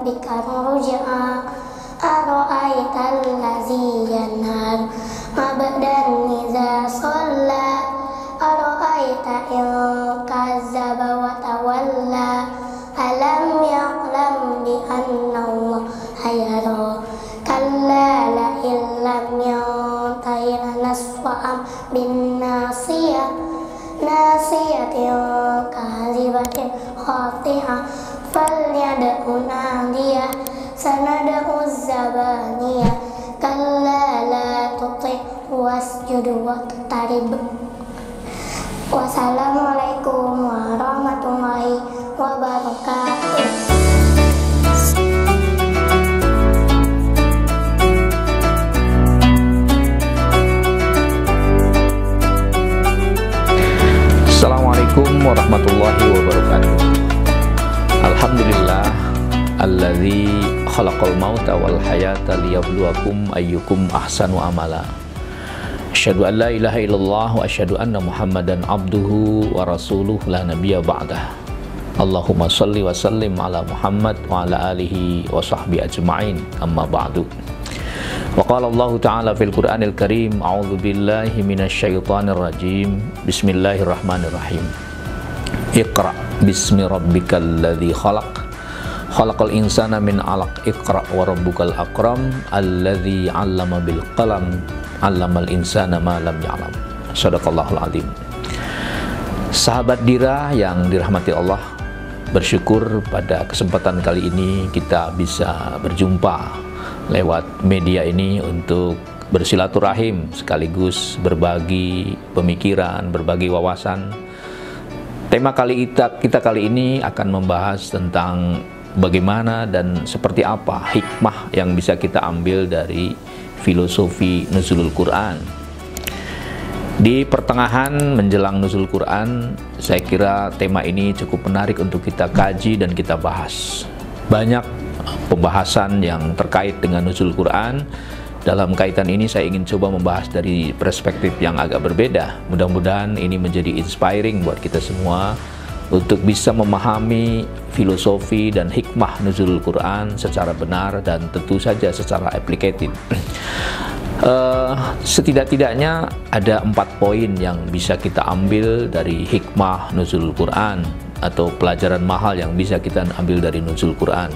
ربك مرجعا أرأيت الذي ينهى عبدا إذا صلى أرأيت إن كذب وتولى ألم يعلم بأن الله يرى كلا لئن لم ينته لنسفعا بالناصية ناصية كاذبة خاطئة فليدع ناديه سندع الزبانية كلا لا تطعه واسجد واقترب. Wassalamualaikum warahmatullahi wabarakatuh. Assalamualaikum warahmatullahi wabarakatuh. Alhamdulillah alladzi khalaqal mauta wal hayata liyabluwakum ayyukum ahsanu amala. Asyhadu an la ilaha illallah wa asyhadu anna Muhammadan abduhu wa rasuluh la nabiyya ba'dah. Allahumma shalli wa sallim ala Muhammad wa ala alihi wa sahbihi ajma'in. Amma ba'du. Wa qala Allah ta'ala fil Qur'anil Karim, a'udzu billahi minasy syaithanir rajim. Bismillahirrahmanirrahim. Iqra bismi rabbikal ladzi khalaq. Khalaqal insana min 'alaq. Iqra wa rabbukal akram alladzi 'allama bil qalam 'allamal insana ma lam ya'lam. Shadaqallahul azim. Sahabat Dira yang dirahmati Allah, bersyukur pada kesempatan kali ini kita bisa berjumpa lewat media ini untuk bersilaturahim sekaligus berbagi pemikiran, berbagi wawasan. Tema kita kali ini akan membahas tentang bagaimana dan seperti apa hikmah yang bisa kita ambil dari filosofi nuzulul Quran. Di pertengahan menjelang nuzul Quran, saya kira tema ini cukup menarik untuk kita kaji dan kita bahas. Banyak pembahasan yang terkait dengan nuzul Quran. Dalam kaitan ini saya ingin coba membahas dari perspektif yang agak berbeda. Mudah-mudahan ini menjadi inspiring buat kita semua untuk bisa memahami filosofi dan hikmah nuzulul Quran secara benar dan tentu saja secara applicated. Setidak-tidaknya ada 4 poin yang bisa kita ambil dari hikmah nuzulul Quran atau pelajaran mahal yang bisa kita ambil dari nuzul Quran.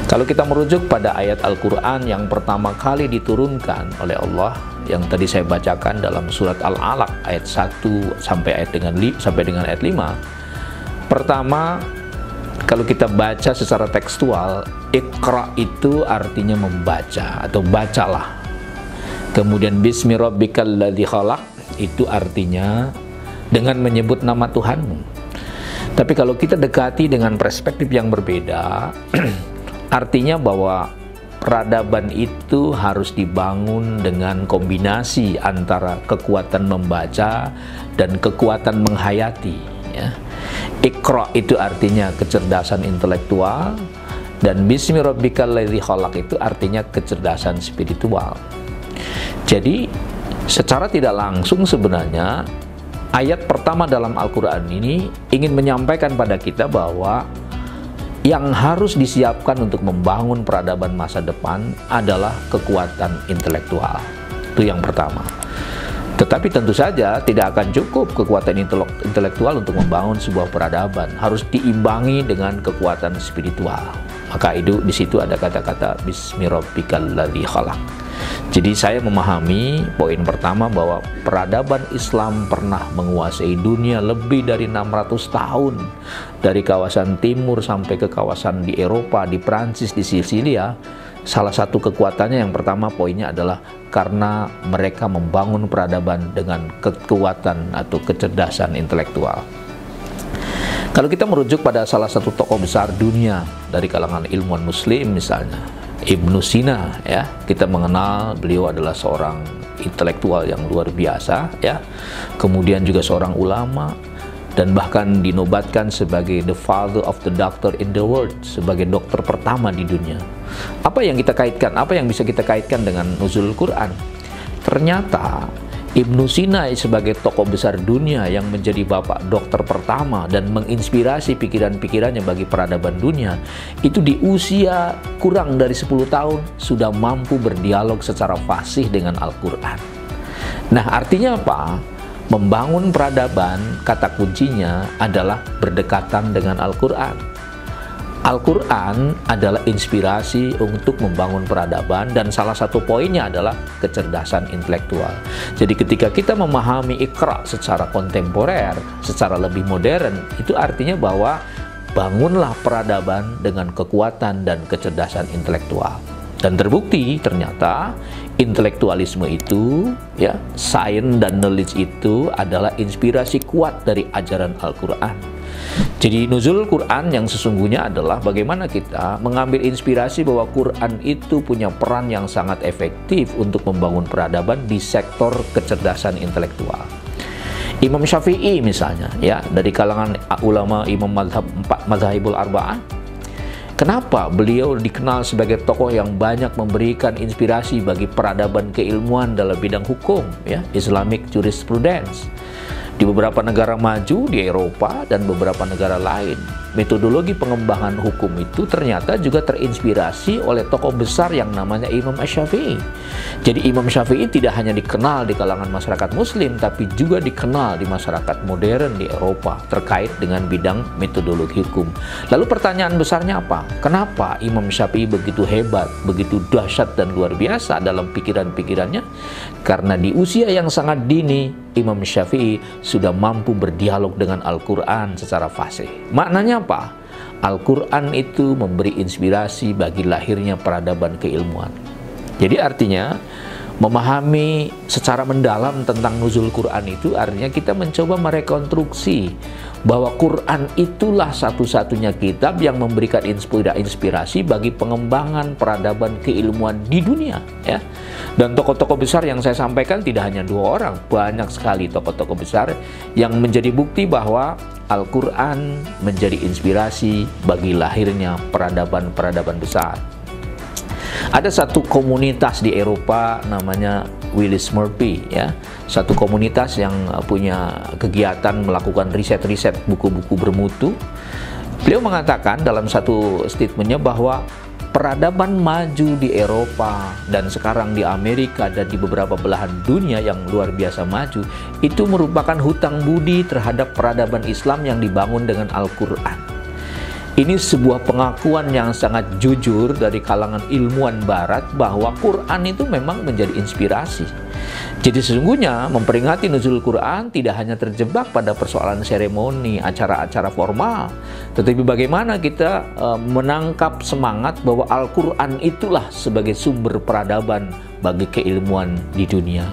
Kalau kita merujuk pada ayat Al-Quran yang pertama kali diturunkan oleh Allah, yang tadi saya bacakan dalam surat Al-Alaq ayat 1 sampai dengan ayat 5. Pertama, kalau kita baca secara tekstual, Iqra itu artinya membaca atau bacalah. Kemudian bismi rabbikal ladzi khalaq itu artinya dengan menyebut nama Tuhanmu. Tapi kalau kita dekati dengan perspektif yang berbeda, artinya bahwa peradaban itu harus dibangun dengan kombinasi antara kekuatan membaca dan kekuatan menghayati, ya. Iqra itu artinya kecerdasan intelektual, dan bismi rabbikal ladzi khalaq itu artinya kecerdasan spiritual. Jadi secara tidak langsung sebenarnya ayat pertama dalam Al-Quran ini ingin menyampaikan pada kita bahwa yang harus disiapkan untuk membangun peradaban masa depan adalah kekuatan intelektual. Itu yang pertama. Tetapi tentu saja tidak akan cukup kekuatan intelektual untuk membangun sebuah peradaban. Harus diimbangi dengan kekuatan spiritual. Maka di situ ada kata-kata bismi rabbikal ladzi khalaq. Jadi saya memahami poin pertama bahwa peradaban Islam pernah menguasai dunia lebih dari 600 tahun. Dari kawasan timur sampai ke kawasan di Eropa, di Prancis, di Sisilia. Salah satu kekuatannya yang pertama poinnya adalah karena mereka membangun peradaban dengan kekuatan atau kecerdasan intelektual. Kalau kita merujuk pada salah satu tokoh besar dunia dari kalangan ilmuwan muslim misalnya, Ibnu Sina, ya, kita mengenal beliau adalah seorang intelektual yang luar biasa, ya. Kemudian juga seorang ulama dan bahkan dinobatkan sebagai the father of the doctor in the world, sebagai dokter pertama di dunia. Apa yang kita kaitkan? Apa yang bisa kita kaitkan dengan nuzul Quran? Ternyata Ibnu Sina sebagai tokoh besar dunia yang menjadi bapak dokter pertama dan menginspirasi pikiran-pikirannya bagi peradaban dunia, itu di usia kurang dari 10 tahun sudah mampu berdialog secara fasih dengan Al-Quran. Nah, artinya apa? Membangun peradaban, kata kuncinya adalah berdekatan dengan Al-Quran. Al-Quran adalah inspirasi untuk membangun peradaban, dan salah satu poinnya adalah kecerdasan intelektual. Jadi ketika kita memahami Iqra secara kontemporer, secara lebih modern, itu artinya bahwa bangunlah peradaban dengan kekuatan dan kecerdasan intelektual. Dan terbukti ternyata intelektualisme itu, ya, science dan knowledge itu adalah inspirasi kuat dari ajaran Al-Quran. Jadi nuzul Quran yang sesungguhnya adalah bagaimana kita mengambil inspirasi bahwa Quran itu punya peran yang sangat efektif untuk membangun peradaban di sektor kecerdasan intelektual. Imam Syafi'i misalnya, ya, dari kalangan ulama imam mazhabul arba'ah, kenapa beliau dikenal sebagai tokoh yang banyak memberikan inspirasi bagi peradaban keilmuan dalam bidang hukum, ya, Islamic jurisprudence. Di beberapa negara maju di Eropa dan beberapa negara lain, metodologi pengembangan hukum itu ternyata juga terinspirasi oleh tokoh besar yang namanya Imam Asy-Syafi'i. Jadi Imam Syafi'i tidak hanya dikenal di kalangan masyarakat muslim, tapi juga dikenal di masyarakat modern di Eropa terkait dengan bidang metodologi hukum. Lalu pertanyaan besarnya apa? Kenapa Imam Syafi'i begitu hebat, begitu dahsyat dan luar biasa dalam pikiran-pikirannya? Karena di usia yang sangat dini, Imam Syafi'i sudah mampu berdialog dengan Al-Quran secara fasih. Maknanya apa? Al-Quran itu memberi inspirasi bagi lahirnya peradaban keilmuan. Jadi artinya, memahami secara mendalam tentang nuzul Quran itu artinya kita mencoba merekonstruksi bahwa Quran itulah satu-satunya kitab yang memberikan inspirasi bagi pengembangan peradaban keilmuan di dunia, ya. Dan tokoh-tokoh besar yang saya sampaikan tidak hanya 2 orang, banyak sekali tokoh-tokoh besar yang menjadi bukti bahwa Al-Quran menjadi inspirasi bagi lahirnya peradaban-peradaban besar. Ada satu komunitas di Eropa namanya Willis Murphy, ya, satu komunitas yang punya kegiatan melakukan riset-riset buku-buku bermutu. Beliau mengatakan dalam satu statementnya bahwa peradaban maju di Eropa dan sekarang di Amerika dan di beberapa belahan dunia yang luar biasa maju itu merupakan hutang budi terhadap peradaban Islam yang dibangun dengan Al-Quran. Ini sebuah pengakuan yang sangat jujur dari kalangan ilmuwan barat bahwa Quran itu memang menjadi inspirasi. Jadi sesungguhnya memperingati nuzul Quran tidak hanya terjebak pada persoalan seremoni, acara-acara formal, tetapi bagaimana kita menangkap semangat bahwa Al-Quran itulah sebagai sumber peradaban bagi keilmuan di dunia.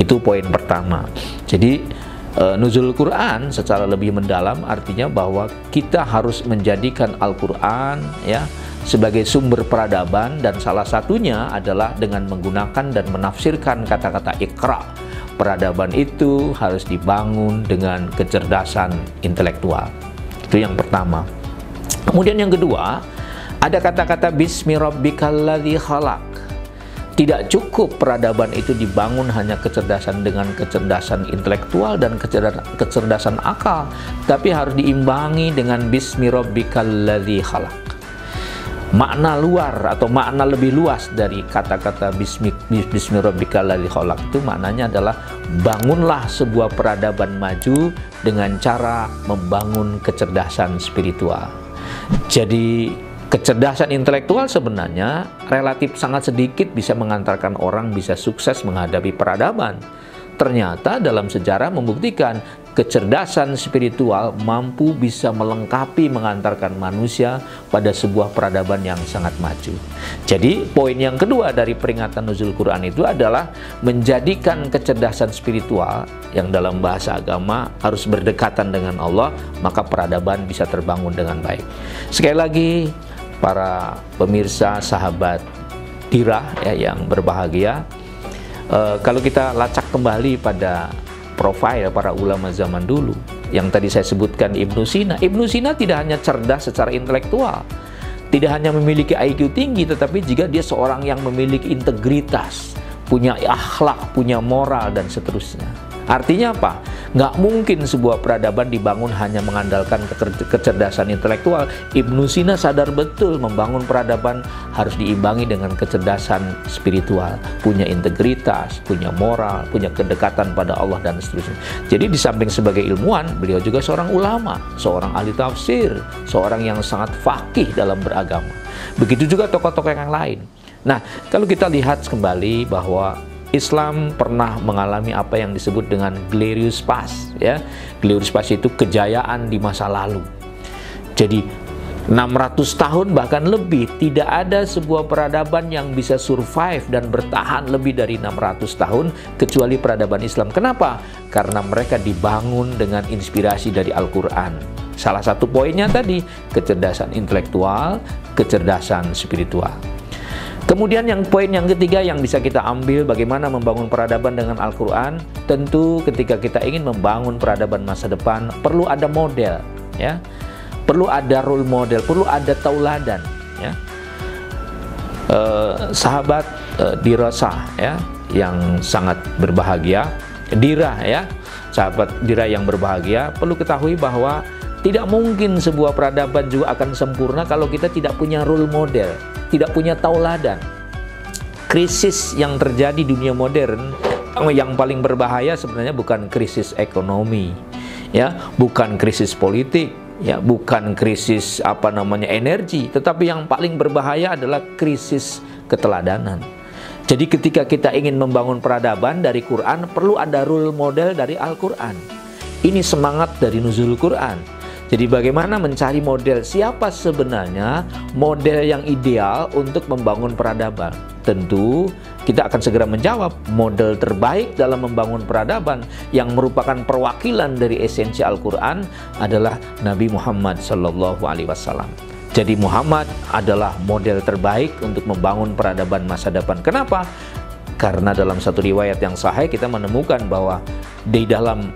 Itu poin pertama. Jadi nuzul Quran secara lebih mendalam artinya bahwa kita harus menjadikan Al-Quran, ya, sebagai sumber peradaban, dan salah satunya adalah dengan menggunakan dan menafsirkan kata-kata Iqra. Peradaban itu harus dibangun dengan kecerdasan intelektual. Itu yang pertama. Kemudian yang kedua, ada kata-kata Bismi rabbikal ladzi khalaq. Tidak cukup peradaban itu dibangun hanya kecerdasan dengan kecerdasan intelektual dan kecerdasan akal, tapi harus diimbangi dengan Bismi rabbikal ladzi khalaq. Makna luar atau makna lebih luas dari kata-kata Bismi rabbikal ladzi khalaq itu maknanya adalah bangunlah sebuah peradaban maju dengan cara membangun kecerdasan spiritual. Jadi kecerdasan intelektual sebenarnya relatif sangat sedikit bisa mengantarkan orang bisa sukses menghadapi peradaban. Ternyata dalam sejarah membuktikan kecerdasan spiritual mampu bisa melengkapi mengantarkan manusia pada sebuah peradaban yang sangat maju. Jadi poin yang kedua dari peringatan nuzul Quran itu adalah menjadikan kecerdasan spiritual yang dalam bahasa agama harus berdekatan dengan Allah, maka peradaban bisa terbangun dengan baik. Sekali lagi, para pemirsa sahabat Dirah, ya, yang berbahagia, kalau kita lacak kembali pada profil para ulama zaman dulu yang tadi saya sebutkan, Ibnu Sina tidak hanya cerdas secara intelektual, tidak hanya memiliki IQ tinggi, tetapi juga dia seorang yang memiliki integritas, punya akhlak, punya moral, dan seterusnya. Artinya apa? Nggak mungkin sebuah peradaban dibangun hanya mengandalkan kecerdasan intelektual. Ibnu Sina sadar betul membangun peradaban harus diimbangi dengan kecerdasan spiritual, punya integritas, punya moral, punya kedekatan pada Allah, dan seterusnya. Jadi di samping sebagai ilmuwan, beliau juga seorang ulama, seorang ahli tafsir, seorang yang sangat faqih dalam beragama. Begitu juga tokoh-tokoh yang lain. Nah, kalau kita lihat kembali bahwa Islam pernah mengalami apa yang disebut dengan glorious past, ya. Glorious past itu kejayaan di masa lalu. Jadi 600 tahun bahkan lebih tidak ada sebuah peradaban yang bisa survive dan bertahan lebih dari 600 tahun kecuali peradaban Islam. Kenapa? Karena mereka dibangun dengan inspirasi dari Al-Quran. Salah satu poinnya tadi, kecerdasan intelektual, kecerdasan spiritual. Kemudian poin yang ketiga yang bisa kita ambil bagaimana membangun peradaban dengan Al-Quran. Tentu ketika kita ingin membangun peradaban masa depan perlu ada model, ya. Perlu ada role model, perlu ada tauladan, ya. Sahabat Dirasah, ya, yang sangat berbahagia, Dirah, ya, sahabat Dirah yang berbahagia, perlu ketahui bahwa tidak mungkin sebuah peradaban juga akan sempurna kalau kita tidak punya role model, tidak punya tauladan. Krisis yang terjadi di dunia modern yang paling berbahaya sebenarnya bukan krisis ekonomi, ya, bukan krisis politik, ya, bukan krisis energi, tetapi yang paling berbahaya adalah krisis keteladanan. Jadi ketika kita ingin membangun peradaban dari Quran, perlu ada role model dari Al-Quran. Ini semangat dari nuzulul Quran. Jadi bagaimana mencari model, siapa sebenarnya model yang ideal untuk membangun peradaban? Tentu kita akan segera menjawab, model terbaik dalam membangun peradaban yang merupakan perwakilan dari esensi Al-Quran adalah Nabi Muhammad SAW. Jadi Muhammad adalah model terbaik untuk membangun peradaban masa depan. Kenapa? Karena dalam satu riwayat yang sahih kita menemukan bahwa di dalam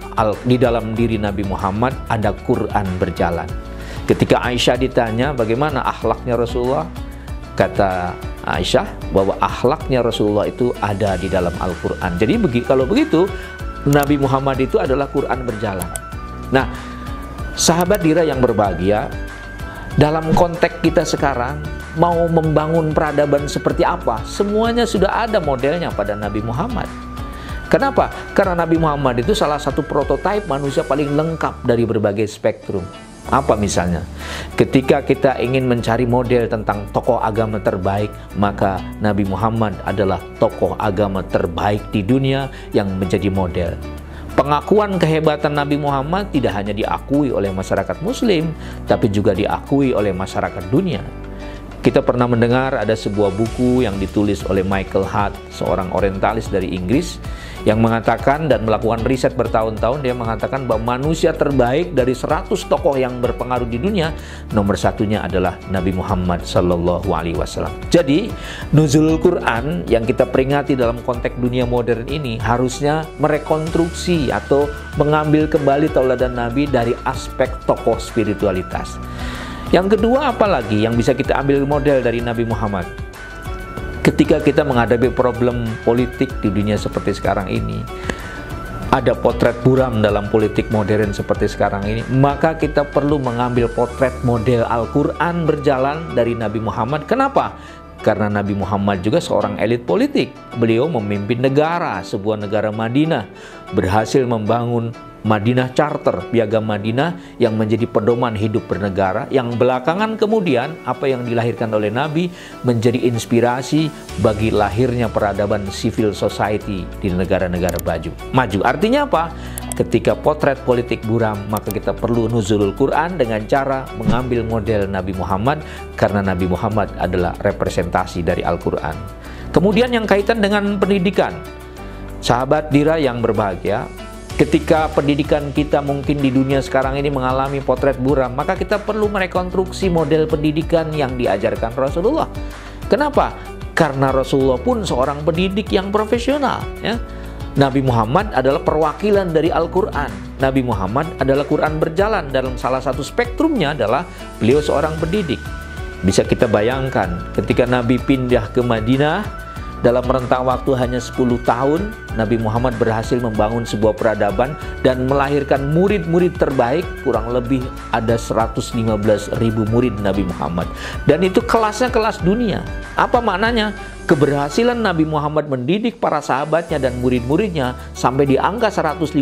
diri Nabi Muhammad ada Quran berjalan. Ketika Aisyah ditanya bagaimana akhlaknya Rasulullah, kata Aisyah bahwa akhlaknya Rasulullah itu ada di dalam Al-Quran. Jadi kalau begitu Nabi Muhammad itu adalah Quran berjalan. Nah, sahabat Dira yang berbahagia, dalam konteks kita sekarang mau membangun peradaban seperti apa, semuanya sudah ada modelnya pada Nabi Muhammad. Kenapa? Karena Nabi Muhammad itu salah satu prototipe manusia paling lengkap dari berbagai spektrum. Apa misalnya? Ketika kita ingin mencari model tentang tokoh agama terbaik, maka Nabi Muhammad adalah tokoh agama terbaik di dunia yang menjadi model. Pengakuan kehebatan Nabi Muhammad tidak hanya diakui oleh masyarakat Muslim, tapi juga diakui oleh masyarakat dunia. Kita pernah mendengar ada sebuah buku yang ditulis oleh Michael Hart, seorang orientalis dari Inggris, yang mengatakan dan melakukan riset bertahun-tahun. Dia mengatakan bahwa manusia terbaik dari 100 tokoh yang berpengaruh di dunia, nomor satunya adalah Nabi Muhammad SAW. Jadi, nuzulul Quran yang kita peringati dalam konteks dunia modern ini harusnya merekonstruksi atau mengambil kembali tauladan Nabi dari aspek tokoh spiritualitas. Yang kedua, apalagi yang bisa kita ambil model dari Nabi Muhammad? Ketika kita menghadapi problem politik di dunia seperti sekarang ini, ada potret buram dalam politik modern seperti sekarang ini, maka kita perlu mengambil potret model Al-Quran berjalan dari Nabi Muhammad. Kenapa? Karena Nabi Muhammad juga seorang elit politik. Beliau memimpin negara, sebuah negara Madinah, berhasil membangun Madinah Charter, Piagam Madinah yang menjadi pedoman hidup bernegara, yang belakangan kemudian apa yang dilahirkan oleh Nabi menjadi inspirasi bagi lahirnya peradaban civil society di negara-negara maju. Artinya apa? Ketika potret politik buram, maka kita perlu nuzulul Quran dengan cara mengambil model Nabi Muhammad, karena Nabi Muhammad adalah representasi dari Al-Quran. Kemudian yang kaitan dengan pendidikan, sahabat Dira yang berbahagia, ketika pendidikan kita mungkin di dunia sekarang ini mengalami potret buram, maka kita perlu merekonstruksi model pendidikan yang diajarkan Rasulullah. Kenapa? Karena Rasulullah pun seorang pendidik yang profesional, ya. Nabi Muhammad adalah perwakilan dari Al-Quran. Nabi Muhammad adalah Quran berjalan. Dalam salah satu spektrumnya adalah beliau seorang pendidik. Bisa kita bayangkan ketika Nabi pindah ke Madinah, dalam rentang waktu hanya 10 tahun, Nabi Muhammad berhasil membangun sebuah peradaban dan melahirkan murid-murid terbaik. Kurang lebih ada 115.000 murid Nabi Muhammad. Dan itu kelasnya kelas dunia. Apa maknanya? Keberhasilan Nabi Muhammad mendidik para sahabatnya dan murid-muridnya sampai di angka 115.000,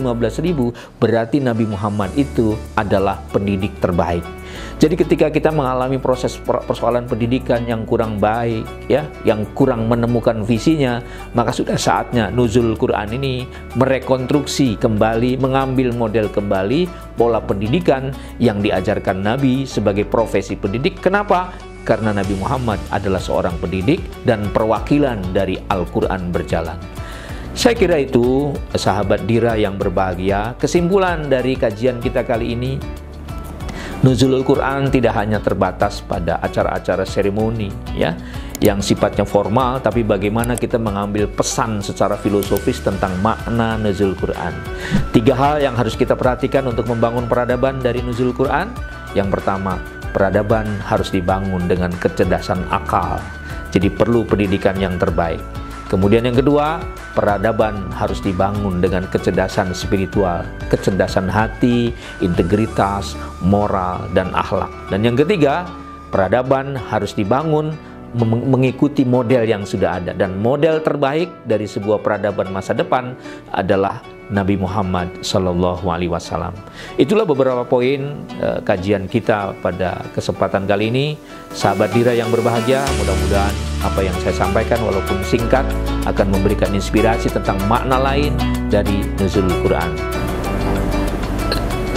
berarti Nabi Muhammad itu adalah pendidik terbaik. Jadi ketika kita mengalami proses persoalan pendidikan yang kurang baik, ya, yang kurang menemukan visinya, maka sudah saatnya nuzul Quran ini merekonstruksi kembali, mengambil model kembali pola pendidikan yang diajarkan Nabi sebagai profesi pendidik. Kenapa? Karena Nabi Muhammad adalah seorang pendidik dan perwakilan dari Al-Quran berjalan. Saya kira itu, sahabat Dira yang berbahagia, kesimpulan dari kajian kita kali ini, nuzulul Quran tidak hanya terbatas pada acara-acara seremoni, ya, yang sifatnya formal, tapi bagaimana kita mengambil pesan secara filosofis tentang makna nuzul Quran. 3 hal yang harus kita perhatikan untuk membangun peradaban dari nuzul Quran. Yang pertama, peradaban harus dibangun dengan kecerdasan akal. Jadi perlu pendidikan yang terbaik. Kemudian yang kedua, peradaban harus dibangun dengan kecerdasan spiritual, kecerdasan hati, integritas, moral, dan akhlak. Dan yang ketiga, peradaban harus dibangun mengikuti model yang sudah ada. Dan model terbaik dari sebuah peradaban masa depan adalah Nabi Muhammad SAW. Itulah beberapa poin kajian kita pada kesempatan kali ini. Sahabat Dira yang berbahagia, mudah-mudahan apa yang saya sampaikan walaupun singkat akan memberikan inspirasi tentang makna lain dari nuzul Quran.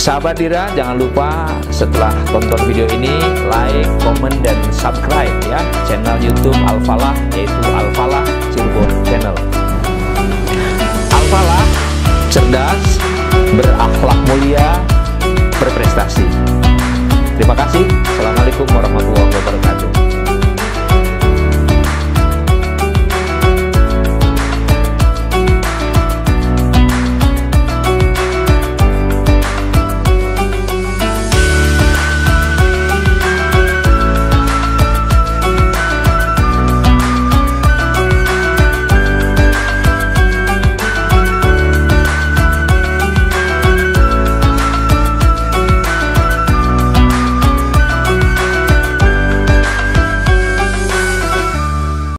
Sahabat Dira, jangan lupa setelah tonton video ini like, komen, dan subscribe ya channel YouTube Al-Falah, yaitu Al-Falah Cirebon Channel. Al-Falah, cerdas, berakhlak mulia, berprestasi. Terima kasih. Assalamualaikum warahmatullahi wabarakatuh.